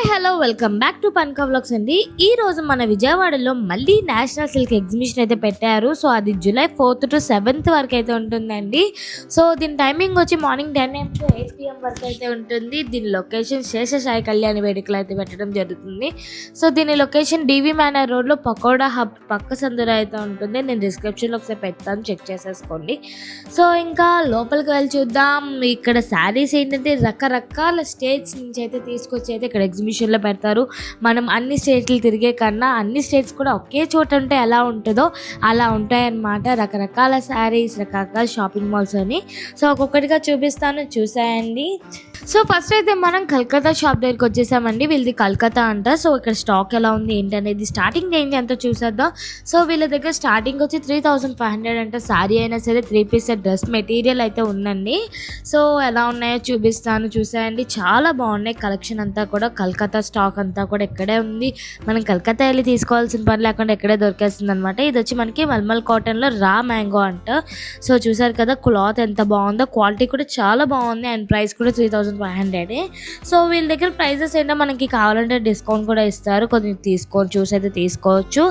Hi hello welcome back to Panka vlogs అండి. ఈ రోజు మన విజయవాడలో మళ్ళీ నేషనల్ సిల్క్ ఎగ్జిబిషన్ అయితే పెట్టారు. సో అది జూలై 4th to 7th వరకు అయితే ఉంటుందండి. సో దీని టైమింగ్ వచ్చి మార్నింగ్ 10 AM to 8 PM వరకు అయితే ఉంటుంది. దీని లొకేషన్ శేషసాయి కళ్యాణి వేదికలో అయితే పెట్టడం జరుగుతుంది. సో దీని లొకేషన్ డివి మేనర్ రోడ్లో పకోడా హబ్ పక్క సందులో అయితే ఉంటుంది. నేను డిస్క్రిప్షన్లో ఒకసారి పెడతాను, చెక్ చేసేసుకోండి. సో ఇంకా లోపలికి వెళ్ళి చూద్దాం. ఇక్కడ శారీస్ ఏంటంటే రకరకాల స్టేట్స్ నుంచి అయితే తీసుకొచ్చి అయితే ఇక్కడ ఎగ్జిబిషన్లో పెడతారు. మనం అన్ని స్టేట్లు తిరిగే కన్నా అన్ని స్టేట్స్ కూడా ఒకే చోట ఉంటే ఎలా ఉంటుందో అలా ఉంటాయన్నమాట. రకరకాల శారీస్, రకరకాల షాపింగ్ మాల్స్ అని. సో ఒక్కొక్కటిగా చూపిస్తాను, చూసాయండి. సో ఫస్ట్ అయితే మనం కల్కత్తా షాప్ దగ్గరికి వచ్చేసామండి. వీళ్ళది కల్కత్తా అంట. సో ఇక్కడ స్టాక్ ఎలా ఉంది ఏంటనేది, స్టార్టింగ్ రేంజ్ ఎంతో చూసేద్దాం. సో వీళ్ళ దగ్గర స్టార్టింగ్ వచ్చి 3500 అంట. శారీ అయినా సరే 3-piece సెట్ డ్రెస్ మెటీరియల్ అయితే ఉందండి. సో ఎలా ఉన్నాయో చూపిస్తాను, చూసాయండి. చాలా బాగున్నాయి కలెక్షన్ అంతా కూడా. కల్కత్తా స్టాక్ అంతా కూడా ఇక్కడే ఉంది. మనం కల్కత్తా వెళ్ళి తీసుకోవాల్సిన పని లేకుండా ఇక్కడే దొరికేస్తుంది అనమాట. ఇది వచ్చి మనకి మల్మల్ కాటన్లో రా మ్యాంగో అంట. సో చూసారు కదా క్లాత్ ఎంత బాగుందో, క్వాలిటీ కూడా చాలా బాగుంది అండ్ ప్రైస్ కూడా 3500. సో వీళ్ళ దగ్గర ప్రైజెస్ ఏంటో మనకి కావాలంటే డిస్కౌంట్ కూడా ఇస్తారు, కొంచెం చూసి అయితే తీసుకోవచ్చు.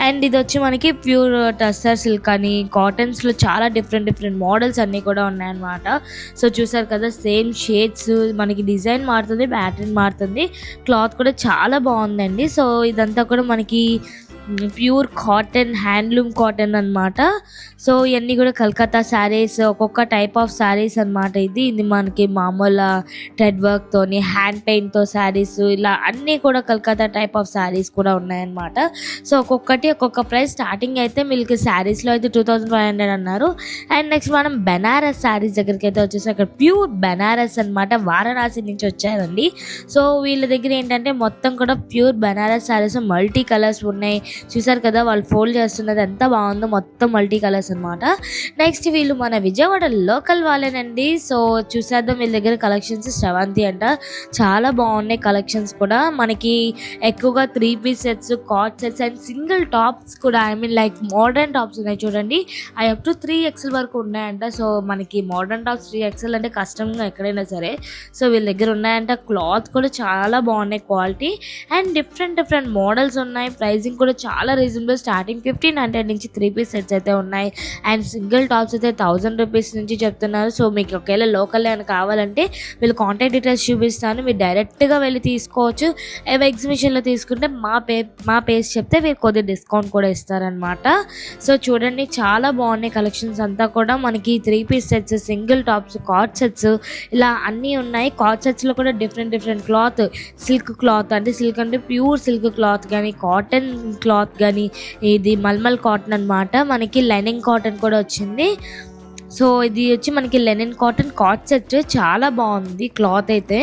అండ్ ఇది వచ్చి మనకి ప్యూర్ టస్సర్ సిల్క్ అని, కాటన్స్లో చాలా డిఫరెంట్ మోడల్స్ అన్నీ కూడా ఉన్నాయన్నమాట. సో చూసారు కదా సేమ్ షేడ్స్, మనకి డిజైన్ మారుతుంది, ప్యాటర్న్ మారుతుంది, క్లాత్ కూడా చాలా బాగుందండి. సో ఇదంతా కూడా మనకి ప్యూర్ కాటన్, హ్యాండ్లూమ్ కాటన్ అనమాట. సో ఇవన్నీ కూడా కల్కత్తా శారీస్, ఒక్కొక్క టైప్ ఆఫ్ శారీస్ అనమాట. ఇది మనకి మామూలు థ్రెడ్ వర్క్తోని, హ్యాండ్ పెయింట్తో శారీస్, ఇలా అన్నీ కూడా కల్కత్తా టైప్ ఆఫ్ శారీస్ కూడా ఉన్నాయన్నమాట. సో ఒక్కొక్కటి ఒక్కొక్క ప్రైస్. స్టార్టింగ్ అయితే మీకు శారీస్లో అయితే 2500 అన్నారు. అండ్ నెక్స్ట్ మనం బెనారస్ శారీస్ దగ్గరికి అయితే వచ్చేసి, అక్కడ ప్యూర్ బెనారస్ అనమాట, వారణాసి నుంచి వచ్చారండి. సో వీళ్ళ దగ్గర ఏంటంటే మొత్తం కూడా pure Banaras saris, multi colours ఉన్నాయి. చూసారు కదా వాళ్ళు ఫోల్డ్ చేస్తున్నది ఎంత బాగుందో, మొత్తం మల్టీ కలర్స్ అనమాట. నెక్స్ట్ వీళ్ళు మన విజయవాడ లోకల్ వాళ్ళేనండి. సో చూసేద్దాం వీళ్ళ దగ్గర కలెక్షన్స్. శ్రవంతి అంట, చాలా బాగున్నాయి కలెక్షన్స్ కూడా. మనకి ఎక్కువగా 3-piece sets, cord sets and single tops కూడా, I mean like modern tops ఉన్నాయి చూడండి, అవి అప్ టు 3XL వరకు ఉన్నాయంట. సో మనకి మోడర్న్ టాప్స్ 3XL అంటే కష్టంగా ఎక్కడైనా సరే. సో వీళ్ళ దగ్గర ఉన్నాయంట. క్లాత్ కూడా చాలా బాగున్నాయి, క్వాలిటీ అండ్ డిఫరెంట్ మోడల్స్ ఉన్నాయి. ప్రైజింగ్ కూడా చాలా రీజనబుల్. స్టార్టింగ్ 1500 నుంచి 3-piece సెట్స్ అయితే ఉన్నాయి. అండ్ సింగిల్ టాప్స్ అయితే 1000 రూపీస్ నుంచి చెప్తున్నారు. సో మీకు ఒకవేళ లోకల్ అని కావాలంటే వీళ్ళు కాంటాక్ట్ డీటెయిల్స్ చూపిస్తాను, మీరు డైరెక్ట్గా వెళ్ళి తీసుకోవచ్చు. ఎగ్జిబిషన్లో తీసుకుంటే మా పేజ్ చెప్తే వీళ్ళు కొద్దిగా డిస్కౌంట్ కూడా ఇస్తారనమాట. సో చూడండి చాలా బాగున్నాయి కలెక్షన్స్ అంతా కూడా. మనకి 3-piece sets, single tops, card sets, ఇలా అన్నీ ఉన్నాయి. కార్డ్ సెట్స్లో కూడా డిఫరెంట్ క్లాత్, సిల్క్ క్లాత్ అంటే సిల్క్ అంటే ప్యూర్ సిల్క్ క్లాత్ కానీ, కాటన్ క్లాత్ కానీ, ఇది మల్మల్ కాటన్ అనమాట. మనకి లెనిన్ కాటన్ కూడా వచ్చింది. సో ఇది వచ్చి మనకి లెనిన్ కాటన్ కార్డ్ సెట్, చాలా బాగుంది క్లాత్ అయితే.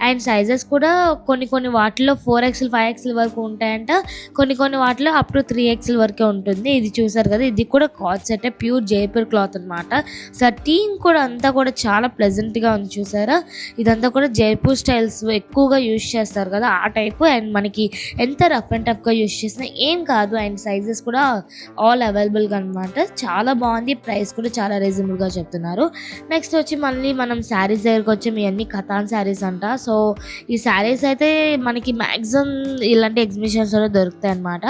అండ్ సైజెస్ కూడా కొన్ని వాటిలో 4XL 5XL వరకు ఉంటాయంట, కొన్ని వాటిలో అప్ టు 3XL వరకే ఉంటుంది. ఇది చూసారు కదా, ఇది కూడా card set, pure Jaipur cloth అనమాట. థీమ్ కూడా అంతా కూడా చాలా ప్లెజెంట్గా ఉంది చూసారా. ఇదంతా కూడా జైపూర్ స్టైల్స్ ఎక్కువగా యూజ్ చేస్తారు కదా, ఆ టైపు. అండ్ మనకి ఎంత రఫ్ అండ్ టఫ్గా యూజ్ చేసినా ఏం కాదు. అండ్ సైజెస్ కూడా ఆల్ అవైలబుల్గా అనమాట. చాలా బాగుంది, ప్రైస్ కూడా చాలా రీజనబుల్గా చెప్తున్నారు. నెక్స్ట్ వచ్చి మళ్ళీ మనం శారీస్ దగ్గరకు వచ్చి ఇవన్నీ కథాన్ శారీస్ అంట. సో ఈ శారీస్ అయితే మనకి మ్యాక్సిమం ఇలాంటి ఎగ్జిబిషన్స్లో దొరుకుతాయి అనమాట.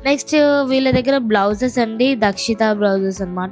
నెక్స్ట్ వీళ్ళ దగ్గర బ్లౌజెస్ అండి, దక్షిత బ్లౌజెస్ అనమాట.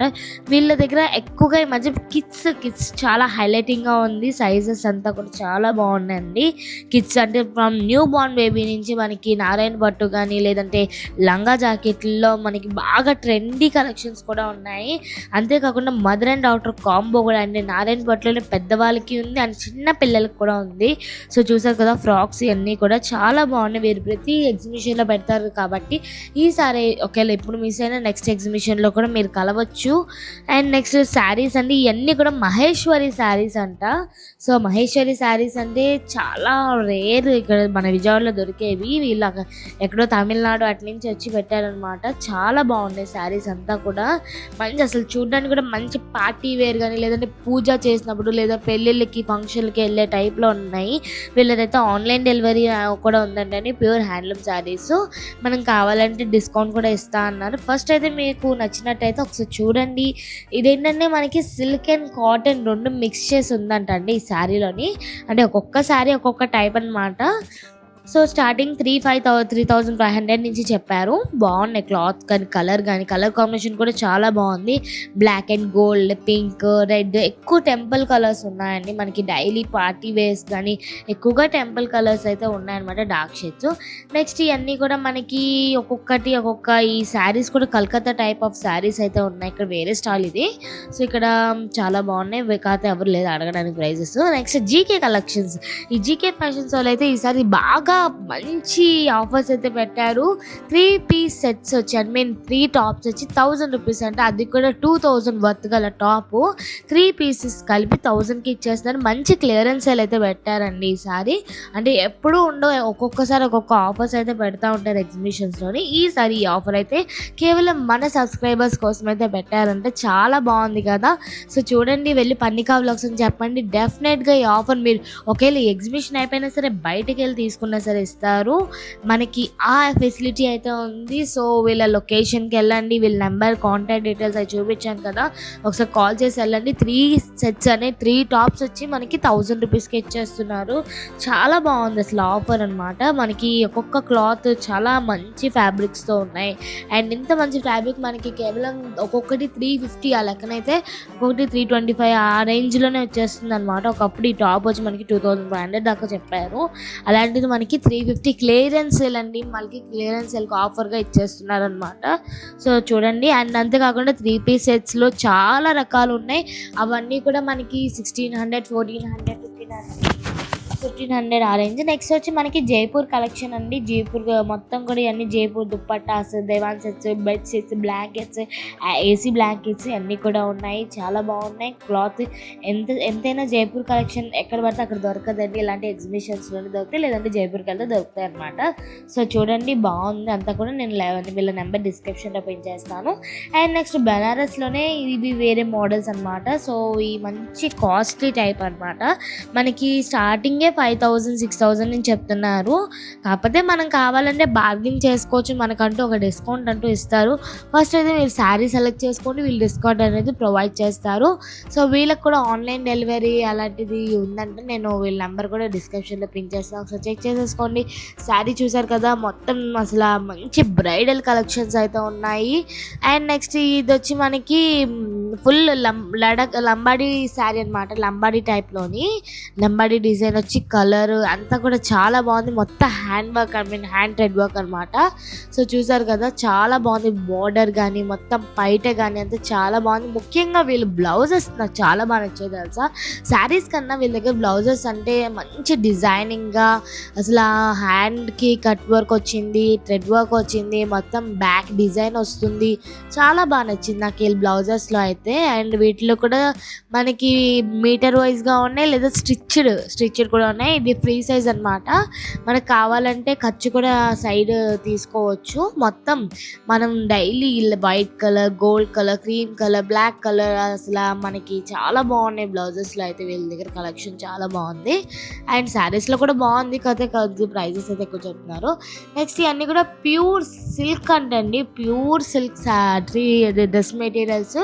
వీళ్ళ దగ్గర ఎక్కువగా ఈ మధ్య కిడ్స్ చాలా హైలైటింగ్గా ఉంది. సైజెస్ అంతా కూడా చాలా బాగున్నాయండి. కిడ్స్ అంటే ఫ్రమ్ న్యూ బార్న్ బేబీ నుంచి మనకి నారాయణ భట్టు కానీ, లేదంటే లంగా జాకెట్లలో మనకి బాగా ట్రెండీ కలెక్షన్స్ కూడా ఉన్నాయి. అంతేకాకుండా మదర్ అండ్ డాటర్ కాంబో కూడా అండి. నారాయణ భట్లోనే పెద్దవాళ్ళకి ఉంది అండ్ చిన్న పిల్లలకి కూడా ఉంది. సో చూసారు కదా ఫ్రాక్స్ ఇవన్నీ కూడా చాలా బాగున్నాయి. వీరు ప్రతి ఎగ్జిబిషన్లో పెడతారు కాబట్టి ఈసారి ఒకవేళ ఎప్పుడు మిస్ అయినా నెక్స్ట్ ఎగ్జిబిషన్లో కూడా మీరు కలవచ్చు. అండ్ నెక్స్ట్ శారీస్ అండి, ఇవన్నీ కూడా మహేశ్వరి శారీస్ అంట. సో మహేశ్వరి శారీస్ అంటే చాలా రేర్, ఇక్కడ మన విజయవాడలో దొరికేవి. వీళ్ళ ఎక్కడో తమిళనాడు అటు నుంచి వచ్చి పెట్టారనమాట. చాలా బాగున్నాయి శారీస్ అంతా కూడా. మంచి అసలు చూడడానికి కూడా మంచి పార్టీ వేర్ కానీ, లేదంటే పూజ చేసినప్పుడు లేదా పెళ్ళిళ్ళకి ఫంక్షన్లకి వెళ్ళే టైప్లో ఉన్నాయి. వీళ్ళదైతే ఆన్లైన్ డెలివరీ కూడా ఉందండి. Pure handloom saris. మనం కావాలంటే డిస్కౌంట్ కూడా ఇస్తా అన్నారు. ఫస్ట్ అయితే మీకు నచ్చినట్టయితే ఒకసారి చూడండి. ఇదేంటంటే మనకి సిల్క్ అండ్ కాటన్ రెండు మిక్స్ చేసి ఉందంట అండి ఈ శారీలోని. అంటే ఒక్కొక్క శారీ ఒక్కొక్క టైప్ అనమాట. సో స్టార్టింగ్ 3,500 నుంచి చెప్పారు. బాగున్నాయి క్లాత్ కానీ కలర్ కాంబినేషన్ కూడా చాలా బాగుంది. Black and gold, pink, red ఎక్కువ టెంపుల్ కలర్స్ ఉన్నాయండి. మనకి డైలీ పార్టీ వేర్స్ కానీ ఎక్కువగా టెంపుల్ కలర్స్ అయితే ఉన్నాయన్నమాట, డార్క్ షేడ్స్. నెక్స్ట్ ఇవన్నీ కూడా మనకి ఒక్కొక్క ఈ శారీస్ కూడా కలకత్తా టైప్ ఆఫ్ శారీస్ అయితే ఉన్నాయి. ఇక్కడ వేరే స్టాల్ ఇది. సో ఇక్కడ చాలా బాగున్నాయి, కాకపోతే ఎవరు లేదు అడగడానికి ప్రైజెస్. Next GK collections. ఈ జీకే ఫ్యాషన్స్ వాళ్ళు అయితే ఈసారి బాగా మంచి ఆఫర్స్ అయితే పెట్టారు. 3 పీస్ సెట్స్ వచ్చి 3 టాప్స్ వచ్చి 1000 రూపీస్ అంటే అది కూడా 2000 వర్త్ గల టాప్ 3 పీసెస్ కలిపి 1000కి ఇచ్చేస్తున్నారు. మంచి క్లియరెన్స్ సేల్ అయితే పెట్టారండి ఈసారి. అంటే ఎప్పుడూ ఉండవు, ఒక్కొక్కసారి ఒక్కొక్క ఆఫర్స్ అయితే పెడతా ఉంటారు ఎగ్జిబిషన్స్లోని. ఈసారి ఈ ఆఫర్ అయితే కేవలం మన సబ్స్క్రైబర్స్ కోసం అయితే పెట్టారంటే చాలా బాగుంది కదా. సో చూడండి, వెళ్ళి పన్నికా వ్లాగ్స్ అని చెప్పండి. డెఫినెట్గా ఈ ఆఫర్ మీరు ఒకవేళ ఎగ్జిబిషన్ అయిపోయినా సరే బయటకు వెళ్ళి తీసుకున్నా సరే ఇస్తారు. మనకి ఆ ఫెసిలిటీ అయితే ఉంది. సో వీళ్ళ లొకేషన్కి వెళ్ళండి, వీళ్ళ నెంబర్, కాంటాక్ట్ డీటెయిల్స్ అవి చూపించాను కదా, ఒకసారి కాల్ చేసి వెళ్ళండి. 3 సెట్స్ అనే 3 టాప్స్ వచ్చి మనకి 1000 రూపీస్కి ఇచ్చేస్తున్నారు. చాలా బాగుంది అసలు ఆఫర్ అనమాట. మనకి ఒక్కొక్క క్లాత్ చాలా మంచి ఫ్యాబ్రిక్స్తో ఉన్నాయి. అండ్ ఇంత మంచి ఫ్యాబ్రిక్ మనకి కేవలం ఒక్కొక్కటి 350 ఆ లెక్కనైతే, ఒక్కొక్కటి 325 ఆ రేంజ్లోనే వచ్చేస్తుంది అనమాట. ఒకప్పుడు ఈ టాప్ వచ్చి మనకి 2500 దాకా చెప్పారు. అలాంటిది మనకి 350 క్లియరెన్స్ సేల్ అండి. మనకి క్లియరెన్స్ సేల్కి ఆఫర్గా ఇచ్చేస్తున్నారు అనమాట. సో చూడండి. అండ్ అంతేకాకుండా 3 పీస్ సెట్స్లో చాలా రకాలు ఉన్నాయి. అవన్నీ కూడా మనకి 1600, 1400, 1500 ఆ రేంజ్. నెక్స్ట్ వచ్చి మనకి జైపూర్ కలెక్షన్ అండి. జైపూర్ మొత్తం కూడా ఇవన్నీ Jaipur dupattas, divan sets, bed sets, blankets, AC blankets అన్నీ కూడా ఉన్నాయి. చాలా బాగున్నాయి. క్లాత్ ఎంతైనా జైపూర్ కలెక్షన్ ఎక్కడ పడితే అక్కడ దొరకదండి. ఇలాంటి ఎగ్జిబిషన్స్లోనే దొరుకుతాయి, లేదంటే జైపూర్కి వెళ్తే దొరుకుతాయి అనమాట. సో చూడండి, బాగుంది అంతా కూడా. నేను వీళ్ళ నెంబర్ డిస్క్రిప్షన్లో పిన్ చేస్తాను. అండ్ నెక్స్ట్ బెనారస్లోనే ఇవి వేరే మోడల్స్ అనమాట. సో ఈ మంచి కాస్ట్లీ టైప్ అనమాట. మనకి స్టార్టింగే 5000, 6000 అని చెప్తున్నారు. కాకపోతే మనం కావాలంటే బార్గెన్ చేసుకోవచ్చు. మనకంటూ ఒక డిస్కౌంట్ అంటూ ఇస్తారు. ఫస్ట్ అయితే మీరు శారీ సెలెక్ట్ చేసుకోండి, వీళ్ళు డిస్కౌంట్ అనేది ప్రొవైడ్ చేస్తారు. సో వీళ్ళకి కూడా ఆన్లైన్ డెలివరీ అలాంటిది ఉందంటే నేను వీళ్ళ నెంబర్ కూడా డిస్క్రిప్షన్లో పిన్ చేస్తాను. ఒకసారి చెక్ చేసేసుకోండి. శారీ చూసారు కదా, మొత్తం అసలు మంచి బ్రైడల్ కలెక్షన్స్ అయితే ఉన్నాయి. అండ్ నెక్స్ట్ ఇది వచ్చి మనకి ఫుల్ లంబాడీ శారీ అనమాట. లంబాడీ టైప్లోని లంబాడీ డిజైన్ వచ్చి కలర్ అంతా కూడా చాలా బాగుంది. మొత్తం hand work, hand thread work అనమాట. సో చూసారు కదా, చాలా బాగుంది. బోర్డర్ కానీ మొత్తం పైట కానీ అంతా చాలా బాగుంది. ముఖ్యంగా వీళ్ళు బ్లౌజెస్ నాకు చాలా బాగా నచ్చాయి తెలుసా. శారీస్ కన్నా వీళ్ళ దగ్గర బ్లౌజెస్ అంటే మంచి డిజైనింగ్గా అసలు హ్యాండ్కి కట్ వర్క్ వచ్చింది, థ్రెడ్ వర్క్ వచ్చింది, మొత్తం బ్యాక్ డిజైన్ వస్తుంది. చాలా బాగా నచ్చింది నాకు వీళ్ళ బ్లౌజెస్లో అయితే. అండ్ వీటిలో కూడా మనకి మీటర్ వైజ్గా ఉన్నాయి, లేదా స్టిచ్డ్ కూడా ఉన్నాయి. ఇది ఫ్రీ సైజ్ అనమాట. మనకు కావాలంటే ఖర్చు కూడా సైడ్ తీసుకోవచ్చు. మొత్తం మనం daily white colour, gold colour, cream colour, black colour అసలు మనకి చాలా బాగున్నాయి బ్లౌజెస్లో అయితే. వీళ్ళ దగ్గర కలెక్షన్ చాలా బాగుంది. అండ్ శారీస్లో కూడా బాగుంది, కాదు ప్రైజెస్ అయితే ఎక్కువ చెప్తున్నారు. నెక్స్ట్ ఇవన్నీ కూడా ప్యూర్ సిల్క్ అంటండి. Pure silk dress materials.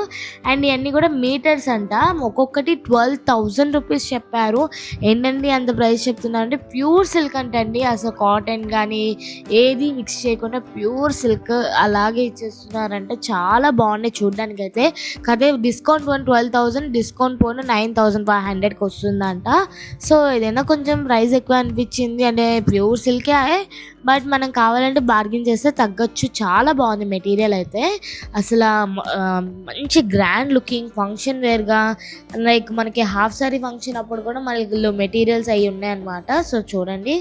And ఇవన్నీ కూడా మీటర్స్ అంట. ఒక్కొక్కటి 12,000 రూపీస్ చెప్పారు. ఏంటండి అంత ప్రైస్ చెప్తున్నా అంటే ప్యూర్ సిల్క్ అంటండి. అసలు కాటన్ కానీ ఏది మిక్స్ చేయకుండా ప్యూర్ సిల్క్ అలాగే ఇచ్చేస్తున్నారంటే చాలా బాగున్నాయి చూడడానికి అయితే. కదే డిస్కౌంట్ 12,000, డిస్కౌంట్ పోను 9,500కి వస్తుందంట. సో ఏదైనా కొంచెం ప్రైస్ ఎక్కువ అనిపించింది. అంటే ప్యూర్ సిల్కే, బట్ మనం కావాలంటే బార్గెన్ చేస్తే తగ్గచ్చు. చాలా బాగుంది మెటీరియల్ అయితే. అసలు మంచి గ్రాండ్ లుకింగ్, ఫంక్షన్ వేర్గా, లైక్ మనకి హాఫ్ సారీ ఫంక్షన్ అప్పుడు కూడా మనకి మెటీరియల్స్ అవి ఉన్నాయన్నమాట. సో చూడండి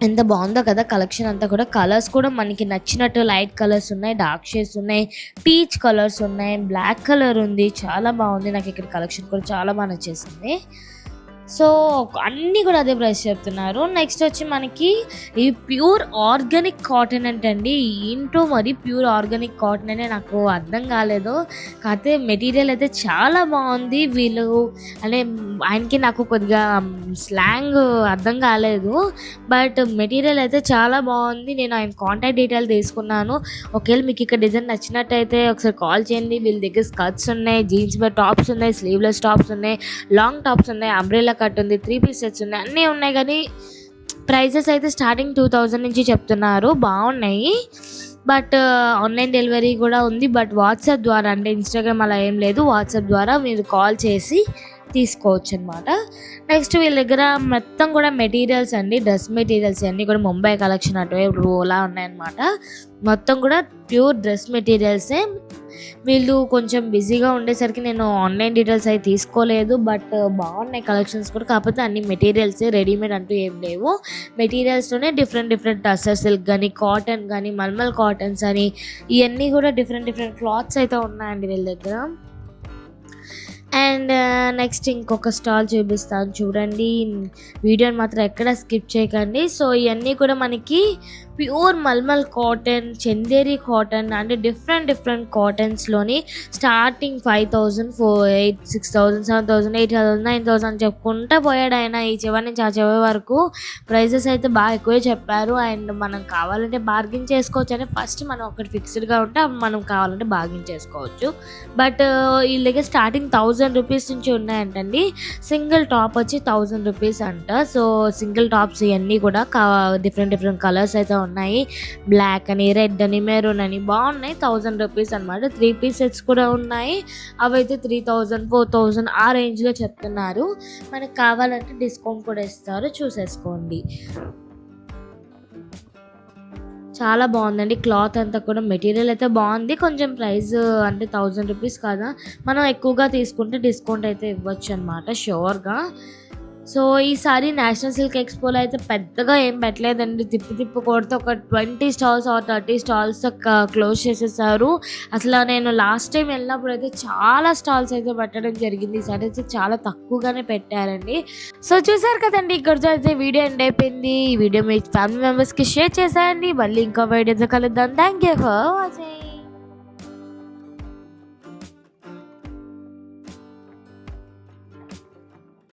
ఎంత బాగుందో కదా కలెక్షన్ అంతా కూడా. కలర్స్ కూడా మనకి నచ్చినట్టు లైట్ కలర్స్ ఉన్నాయి, డార్క్ షేడ్స్ ఉన్నాయి, పీచ్ కలర్స్ ఉన్నాయి, బ్లాక్ కలర్ ఉంది. చాలా బాగుంది. నాకు ఇక్కడ కలెక్షన్ కూడా చాలా బాగా నచ్చేసింది. సో అన్నీ కూడా అదే ప్రైస్ చెప్తున్నారు. నెక్స్ట్ వచ్చి మనకి ఈ ప్యూర్ ఆర్గానిక్ కాటన్ అంటండి. ఏంటో మరి ప్యూర్ ఆర్గానిక్ కాటన్ అనే నాకు అర్థం కాలేదు. కాకపోతే మెటీరియల్ అయితే చాలా బాగుంది. వీళ్ళు అంటే ఆయనకి నాకు కొద్దిగా స్లాంగ్ అర్థం కాలేదు, బట్ మెటీరియల్ అయితే చాలా బాగుంది. నేను ఆయన కాంటాక్ట్ డీటెయిల్ తీసుకున్నాను. ఒకవేళ మీకు ఇక్కడ డిజైన్ నచ్చినట్టయితే ఒకసారి కాల్ చేయండి. వీళ్ళ దగ్గర స్కర్ట్స్ ఉన్నాయి, జీన్స్ టాప్స్ ఉన్నాయి, స్లీవ్లెస్ టాప్స్ ఉన్నాయి, లాంగ్ టాప్స్ ఉన్నాయి, అంబ్రెల్లా కట్ ఉంది, 3 పీస్ సెట్స్ ఉన్నాయి, అన్నీ ఉన్నాయి. కానీ ప్రైజెస్ అయితే స్టార్టింగ్ 2000 నుంచి చెప్తున్నారు, బాగున్నాయి. బట్ ఆన్లైన్ డెలివరీ కూడా ఉంది. బట్ వాట్సాప్ ద్వారా, అంటే ఇన్స్టాగ్రామ్ అలా ఏం లేదు, వాట్సాప్ ద్వారా మీరు కాల్ చేసి తీసుకోవచ్చు అనమాట. నెక్స్ట్ వీళ్ళ దగ్గర మొత్తం కూడా మెటీరియల్స్ అండి, డ్రెస్ మెటీరియల్స్ అన్నీ కూడా ముంబై కలెక్షన్ అటువైపు ఓలా ఉన్నాయన్నమాట. మొత్తం కూడా ప్యూర్ డ్రెస్ మెటీరియల్సే. వీళ్ళు కొంచెం బిజీగా ఉండేసరికి నేను ఆన్లైన్ డీటెయిల్స్ అయితే తీసుకోలేదు. బట్ బాగున్నాయి కలెక్షన్స్ కూడా, కాకపోతే అన్ని మెటీరియల్సే, రెడీమేడ్ అంటూ ఏం లేవు. మెటీరియల్స్లోనే డిఫరెంట్ టస్సర్ సిల్క్ కానీ, కాటన్ కానీ, మల్మల్ కాటన్స్ అని, ఇవన్నీ కూడా డిఫరెంట్ క్లాత్స్ అయితే ఉన్నాయండి వీళ్ళ దగ్గర. అండ్ నెక్స్ట్ ఇంకొక స్టాల్ చూపిస్తాను చూడండి, వీడియోని మాత్రం ఎక్కడ స్కిప్ చేయకండి. సో ఇవన్నీ కూడా మనకి pure mulmul cotton, Chanderi cotton, అంటే డిఫరెంట్ కాటన్స్లోని స్టార్టింగ్ 5000, 4000, 6000, 7000, 8000, 9000 చెప్పుకుంటా పోయాడు ఆయన. ఈ చివరి నుంచి ఆ చివరి వరకు ప్రైజెస్ అయితే బాగా ఎక్కువే చెప్పారు. అండ్ మనం కావాలంటే బార్గెన్ చేసుకోవచ్చు, అంటే ఫస్ట్ మనం ఒకటి ఫిక్స్డ్గా ఉంటే మనం కావాలంటే బార్గెన్ చేసుకోవచ్చు. బట్ వీళ్ళ దగ్గర స్టార్టింగ్ 1000 రూపీస్ నుంచి ఉన్నాయంటండి. సింగిల్ టాప్ వచ్చి 1000 రూపీస్ అంట. సో సింగిల్ టాప్స్ ఇవన్నీ కూడా డిఫరెంట్ కలర్స్ అయితే ఉన్నాయి. బ్లాక్ అని, రెడ్ అని, మెరూన్ అని బాగున్నాయి. 1000 రూపీస్ అనమాట. 3 పీస్ సెట్స్ కూడా ఉన్నాయి. అవైతే 3000, 4000 ఆ రేంజ్లో చెప్తున్నారు. మనకు కావాలంటే డిస్కౌంట్ కూడా ఇస్తారు, చూసేసుకోండి. చాలా బాగుందండి క్లాత్ అంతా కూడా, మెటీరియల్ అయితే బాగుంది. కొంచెం ప్రైస్ అంటే 1000 రూపీస్ కదా, మనం ఎక్కువగా తీసుకుంటే డిస్కౌంట్ అయితే ఇవ్వచ్చు అనమాట షూర్గా. సో ఈసారి నేషనల్ సిల్క్ ఎక్స్పోలో అయితే పెద్దగా ఏం పెట్టలేదండి. తిప్పు కొడితే ఒక 20 స్టాల్స్ ఆర్ 30 స్టాల్స్ క్లోజ్ చేసేసారు. అసలు నేను లాస్ట్ టైం వెళ్ళినప్పుడు అయితే చాలా స్టాల్స్ అయితే పెట్టడం జరిగింది. ఈసారి అయితే చాలా తక్కువగానే పెట్టారండి. సో చూసారు కదండి, ఇక్కడితో అయితే వీడియో ఎండ్ అయిపోయింది. ఈ వీడియో మీ ఫ్యామిలీ మెంబర్స్కి షేర్ చేసేయండి. మళ్ళీ ఇంకో వీడియోతో కలుద్దాం. Thank you for watching.